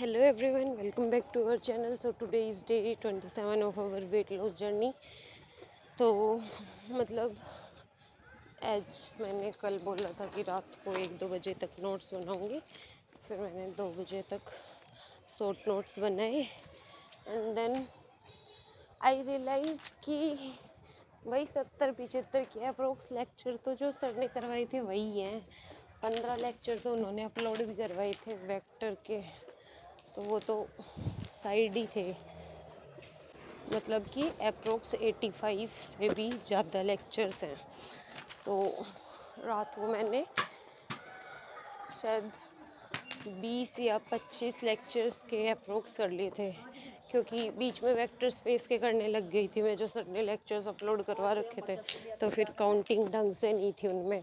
Hello everyone, welcome back to our channel. So today is day 27 of our weight loss journey. तो मतलब आज मैंने कल बोला था कि रात को 1-2 बजे तक नोट्स बनाऊंगी, फिर मैंने 2 बजे तक शॉर्ट नोट्स बनाए एंड देन आई रियलाइज कि वही 70-75 के अप्रोक्स लेक्चर तो जो सर ने करवाए थे वही हैं। 15 लेक्चर तो उन्होंने अपलोड भी करवाए थे वेक्टर के, तो वो तो साइड ही थे। मतलब कि अप्रोक्स 85 से भी ज़्यादा लेक्चर्स हैं। तो रात को मैंने शायद 20 या 25 लेक्चर्स के अप्रोक्स कर लिए थे, क्योंकि बीच में वेक्टर स्पेस के करने लग गई थी मैं, जो सर ने लेक्चर्स अपलोड करवा रखे थे। तो फिर काउंटिंग ढंग से नहीं थी उनमें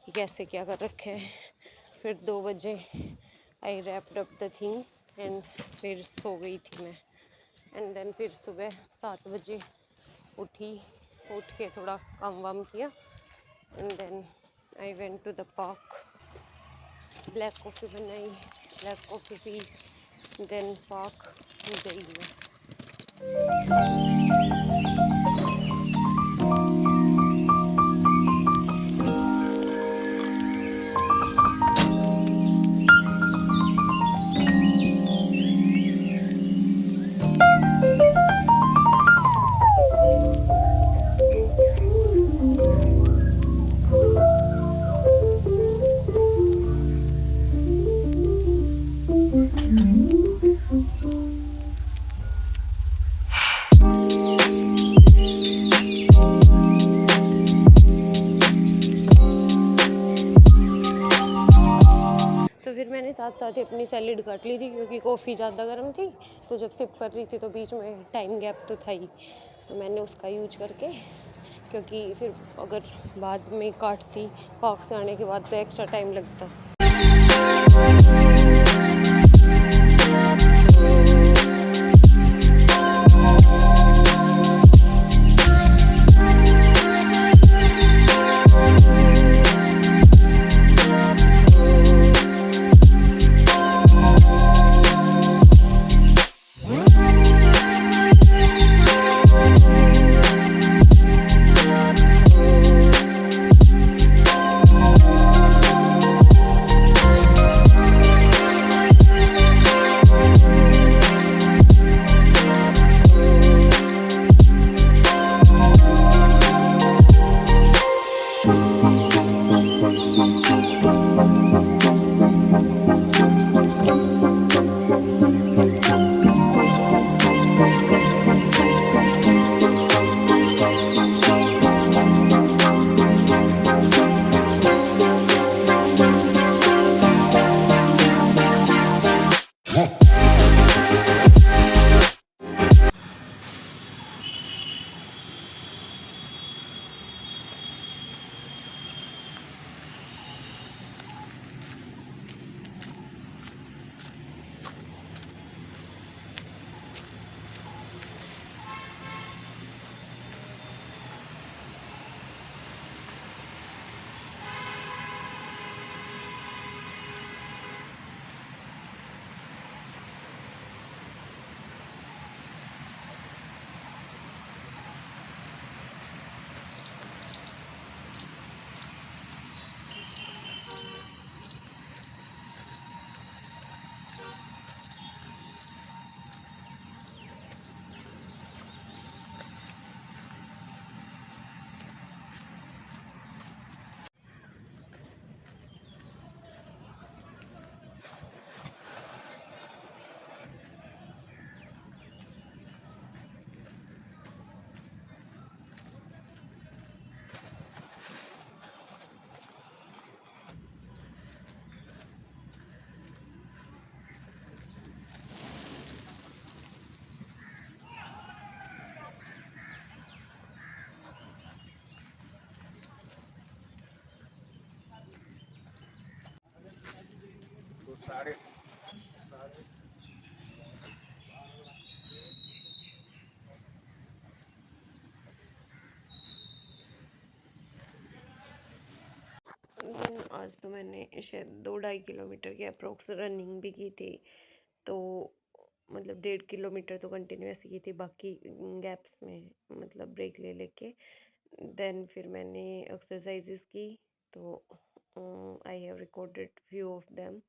कि कैसे क्या कर रखे है। फिर 2 बजे I wrapped up the things and फिर सो गई थी मैं। एंड देन फिर सुबह 7 बजे उठी, उठ के थोड़ा काम वाम किया and then I went to the park. Black coffee बनाई, ब्लैक कॉफ़ी पी, देन पार्क गई मैं। तो फिर मैंने साथ साथ ही अपनी सैलेड काट ली थी, क्योंकि कॉफ़ी ज़्यादा गर्म थी, तो जब सिप कर रही थी तो बीच में टाइम गैप तो था ही, तो मैंने उसका यूज करके, क्योंकि फिर अगर बाद में काटती पार्क से आने के बाद तो एक्स्ट्रा टाइम लगता। साढ़े आज तो मैंने शायद 2-2.5 किलोमीटर के अप्रोक्स रनिंग भी की थी तो मतलब 1.5 किलोमीटर तो कंटिन्यूअस की थी, बाकी गैप्स में मतलब ब्रेक ले लेके देन फिर मैंने एक्सरसाइजेस की। तो I have recorded few of them.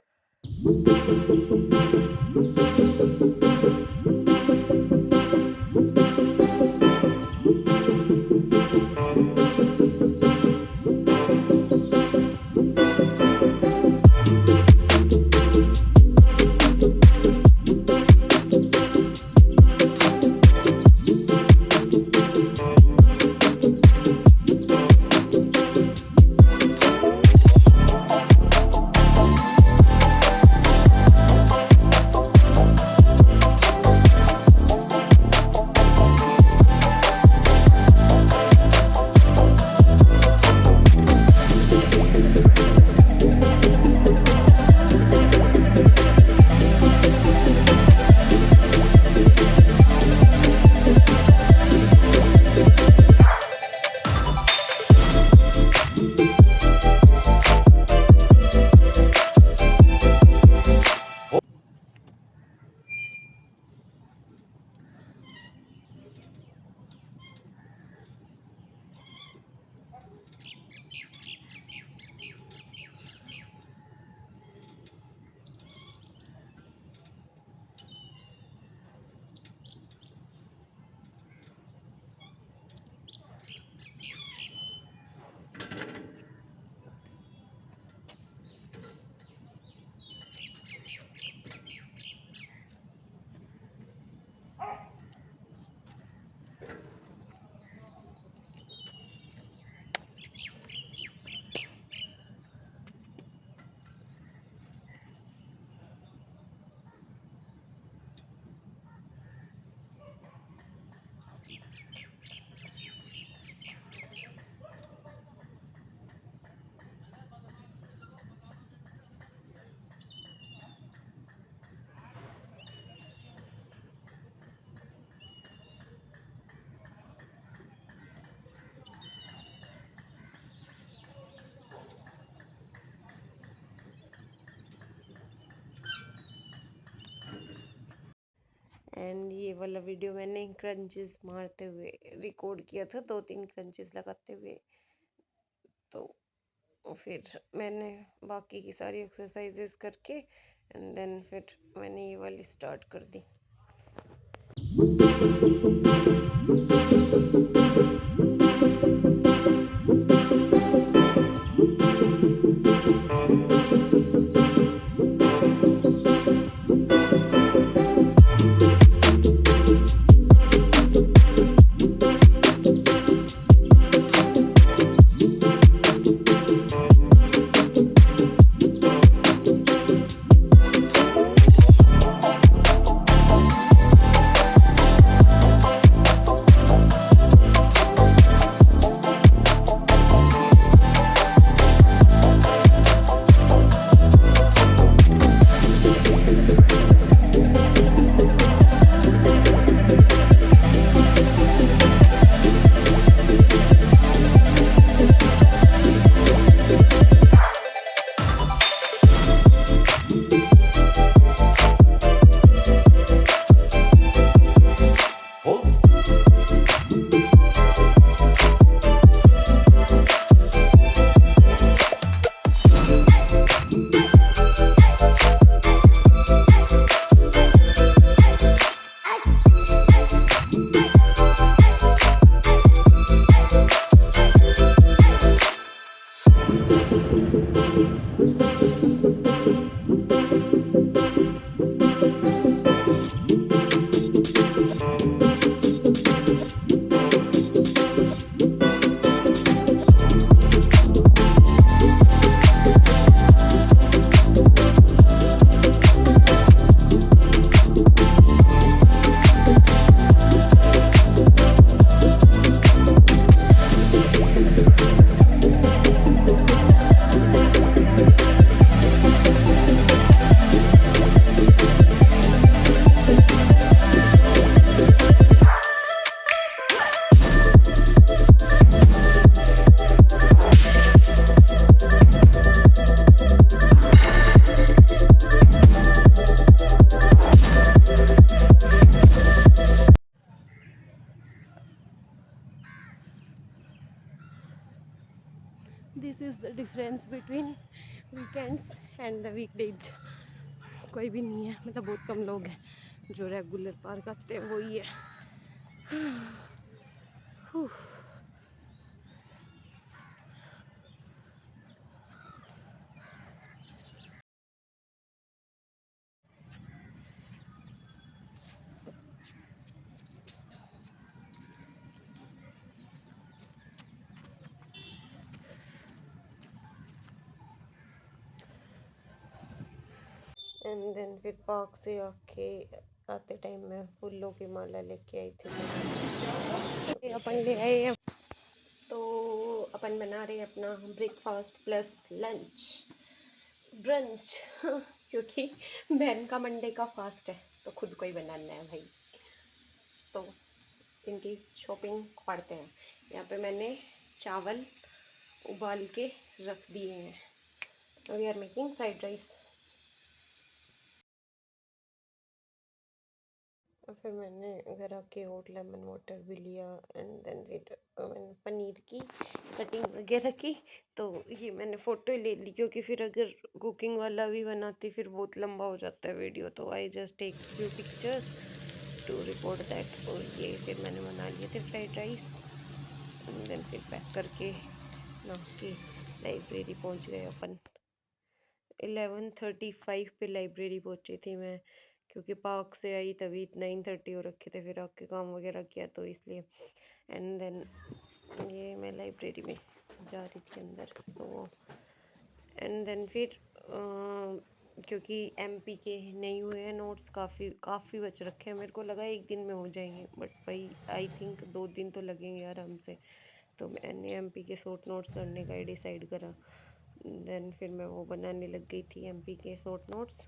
And ये वाला वीडियो मैंने क्रंचेस मारते हुए रिकॉर्ड किया था, 2-3 क्रंचेस लगाते हुए। तो फिर मैंने बाकी की सारी एक्सरसाइजेस करके एंड देन फिर मैंने ये वाली स्टार्ट कर दी। Difference between weekends and the weekdays कोई भी नहीं है, मतलब बहुत कम लोग हैं जो रेगुलर पार्क आते हैं, वही है। एंड देन फिर पार्क से आके आते टाइम मैं फूलों की माला लेके आई थी। अपन ले आए हैं, तो अपन बना रहे हैं अपना ब्रेकफास्ट प्लस लंच ब्रंच क्योंकि बहन का मंडे का फास्ट है तो खुद को ही बनाना है भाई। तो इनकी शॉपिंग पड़ते हैं। यहाँ पे मैंने चावल उबाल के रख दिए हैं और we are making fried rice. और फिर मैंने घर आके हॉट लेमन वाटर भी लिया एंड देन फिर मैंने पनीर की कटिंग वगैरह की। तो ये मैंने फ़ोटो ले ली क्योंकि फिर अगर कुकिंग वाला भी बनाती फिर बहुत लंबा हो जाता है वीडियो, तो I just take few pictures to record that. और ये फिर मैंने बना लिए थे फ्राइड राइस एंड देन फिर पैक करके ना कि लाइब्रेरी पहुंच गए अपन। 11:35 पे लाइब्रेरी पहुंची थी मैं क्योंकि पार्क से आई तभी 9:30 हो रखे थे, फिर आके काम वगैरह किया तो इसलिए। एंड देन ये मैं लाइब्रेरी में जा रही थी अंदर, तो एंड देन फिर क्योंकि एमपी के नहीं हुए हैं नोट्स, काफ़ी बच रखे हैं। मेरे को लगा एक दिन में हो जाएंगे बट भाई आई थिंक 2 दिन तो लगेंगे आराम से। तो मैंने एमपी के शॉर्ट नोट्स करने का ही डिसाइड करा। देन फिर मैं वो बनाने लग गई थी एमपी के short notes.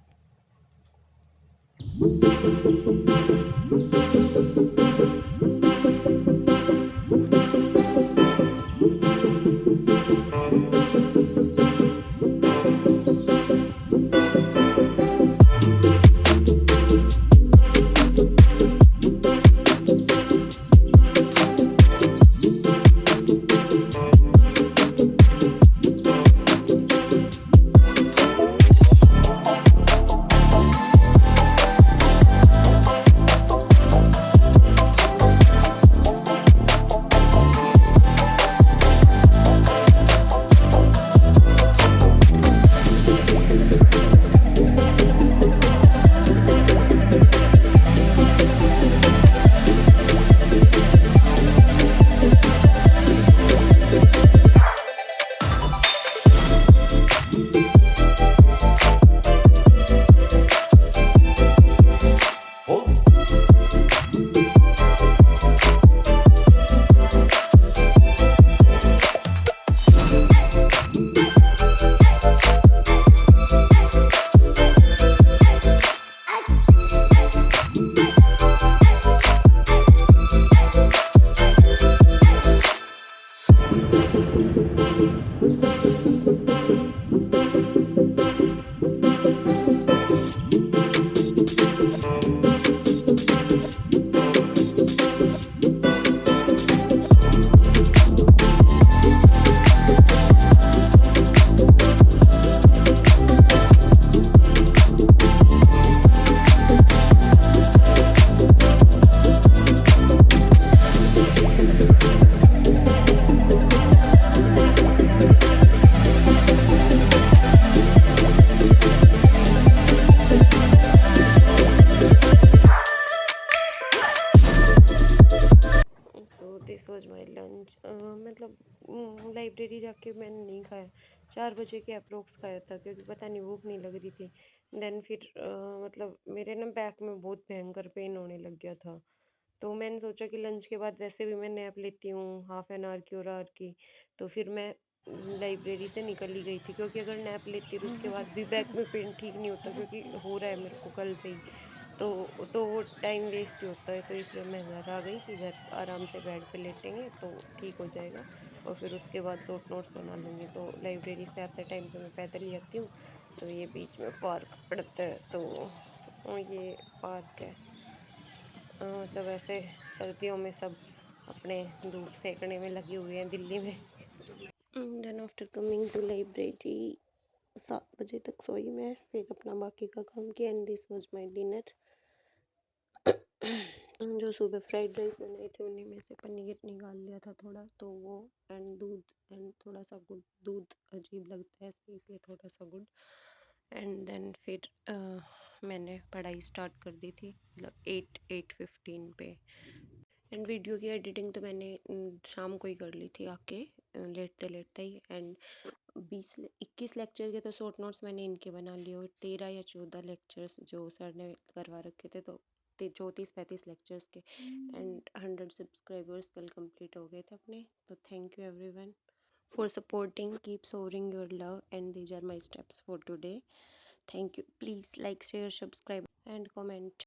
This was my lunch. मतलब लाइब्रेरी जाके मैंने नहीं खाया, 4 बजे के अप्रोक्स खाया था क्योंकि पता नहीं भूख नहीं लग रही थी। देन फिर मतलब मेरे ना बैक में बहुत भयंकर पेन होने लग गया था, तो मैंने सोचा कि लंच के बाद वैसे भी मैं नैप लेती हूँ हाफ एन आवर की और आवर की, तो फिर मैं लाइब्रेरी से निकल ही गई थी क्योंकि अगर नैप लेती और उसके बाद भी बैक में पेन ठीक नहीं होता क्योंकि हो रहा है मेरे को कल से ही, तो वो टाइम वेस्ट ही होता है। तो इसलिए मैं घर आ गई कि घर आराम से बेड पे लेटेंगे तो ठीक हो जाएगा और फिर उसके बाद शॉर्ट नोट्स बना लूँगी। तो लाइब्रेरी से आते टाइम पे मैं पैदल ही आती हूँ, तो ये बीच में पार्क पड़ता है, तो ये पार्क है। मतलब ऐसे सर्दियों में सब अपने धूप सेकने में लगे हुए हैं दिल्ली में। Then after coming to library 7 बजे तक सोई मैं, फिर अपना बाकी का काम किया and this was my dinner. जो सुबह फ्राइड राइस बनाए थे उन्हीं में से पनीर निकाल लिया था थोड़ा, तो वो एंड दूध एंड थोड़ा सा गुड़। दूध अजीब लगता है इसलिए थोड़ा सा गुड़। एंड देन फिर मैंने पढ़ाई स्टार्ट कर दी थी, मतलब 8:15 पे। एंड वीडियो की एडिटिंग तो मैंने शाम को ही कर ली थी आके, लेटते लेटते ही। एंड 20-21 लेक्चर के तो शॉर्ट नोट्स मैंने इनके बना लिए, और 13 या 14 लेक्चर्स जो सर ने करवा रखे थे, तो 34-35 लेक्चर्स के। एंड 100 सब्सक्राइबर्स कल कंप्लीट हो गए थे अपने। तो thank you everyone for supporting, keep showering your love, and these are my steps for today. Thank you, please like share subscribe and comment.